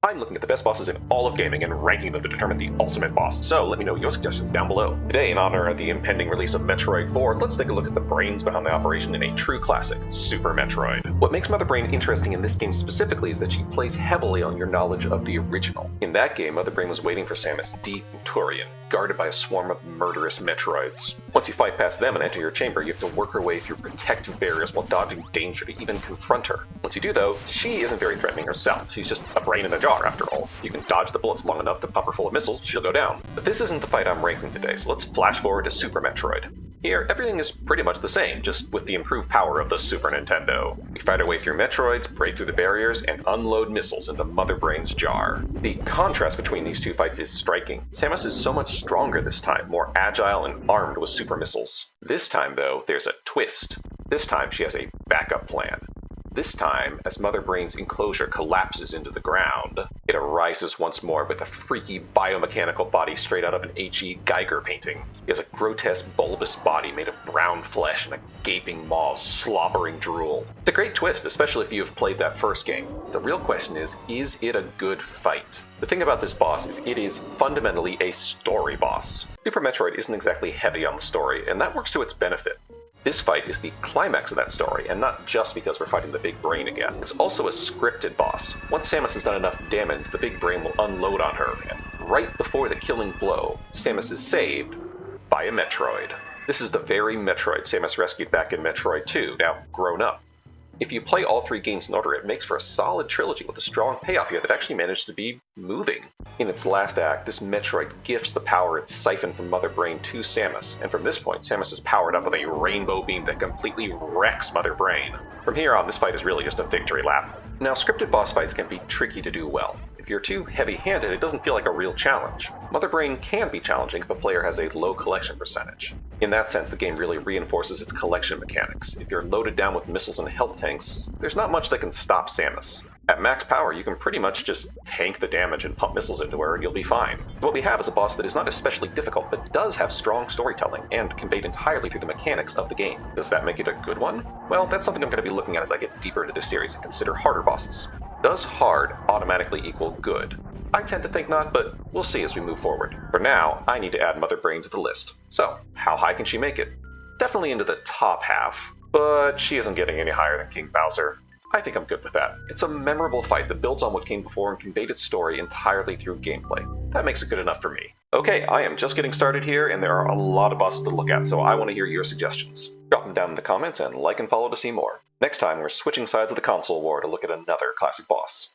I'm looking at the best bosses in all of gaming and ranking them to determine the ultimate boss, so let me know your suggestions down below. Today, in honor of the impending release of Metroid 4, let's take a look at the brains behind the operation in a true classic, Super Metroid. What makes Mother Brain interesting in this game specifically is that she plays heavily on your knowledge of the original. In that game, Mother Brain was waiting for Samus deep in Turian, guarded by a swarm of murderous Metroids. Once you fight past them and enter your chamber, you have to work her way through protective barriers while dodging danger to even confront her. Once you do though, she isn't very threatening herself. She's just a brain in a jar after all. You can dodge the bullets long enough to pump her full of missiles, she'll go down. But this isn't the fight I'm ranking today, so let's flash forward to Super Metroid. Here, everything is pretty much the same, just with the improved power of the Super Nintendo. We fight our way through Metroids, break through the barriers, and unload missiles into Mother Brain's jar. The contrast between these two fights is striking. Samus is so much stronger this time, more agile and armed with super missiles. This time, though, there's a twist. This time she has a backup plan. This time, as Mother Brain's enclosure collapses into the ground, it arises once more with a freaky biomechanical body straight out of an H.E. Geiger painting. He has a grotesque bulbous body made of brown flesh and a gaping maw of slobbering drool. It's a great twist, especially if you have played that first game. The real question is it a good fight? The thing about this boss is it is fundamentally a story boss. Super Metroid isn't exactly heavy on the story, and that works to its benefit. This fight is the climax of that story, and not just because we're fighting the big brain again. It's also a scripted boss. Once Samus has done enough damage, the big brain will unload on her, and right before the killing blow, Samus is saved by a Metroid. This is the very Metroid Samus rescued back in Metroid 2, now grown up. If you play all three games in order, it makes for a solid trilogy with a strong payoff here that actually managed to be moving. In its last act, this Metroid gifts the power it siphoned from Mother Brain to Samus, and from this point, Samus is powered up with a rainbow beam that completely wrecks Mother Brain. From here on, this fight is really just a victory lap. Now, scripted boss fights can be tricky to do well. If you're too heavy-handed, it doesn't feel like a real challenge. Mother Brain can be challenging if a player has a low collection percentage. In that sense, the game really reinforces its collection mechanics. If you're loaded down with missiles and health tanks, there's not much that can stop Samus. At max power, you can pretty much just tank the damage and pump missiles into her and you'll be fine. What we have is a boss that is not especially difficult, but does have strong storytelling, and conveyed entirely through the mechanics of the game. Does that make it a good one? Well, that's something I'm going to be looking at as I get deeper into this series and consider harder bosses. Does hard automatically equal good? I tend to think not, but we'll see as we move forward. For now, I need to add Mother Brain to the list. So, how high can she make it? Definitely into the top half, but she isn't getting any higher than King Bowser. I think I'm good with that. It's a memorable fight that builds on what came before and conveyed its story entirely through gameplay. That makes it good enough for me. Okay, I am just getting started here, and there are a lot of bosses to look at, so I want to hear your suggestions. Drop them down in the comments and like and follow to see more. Next time, we're switching sides of the console war to look at another classic boss.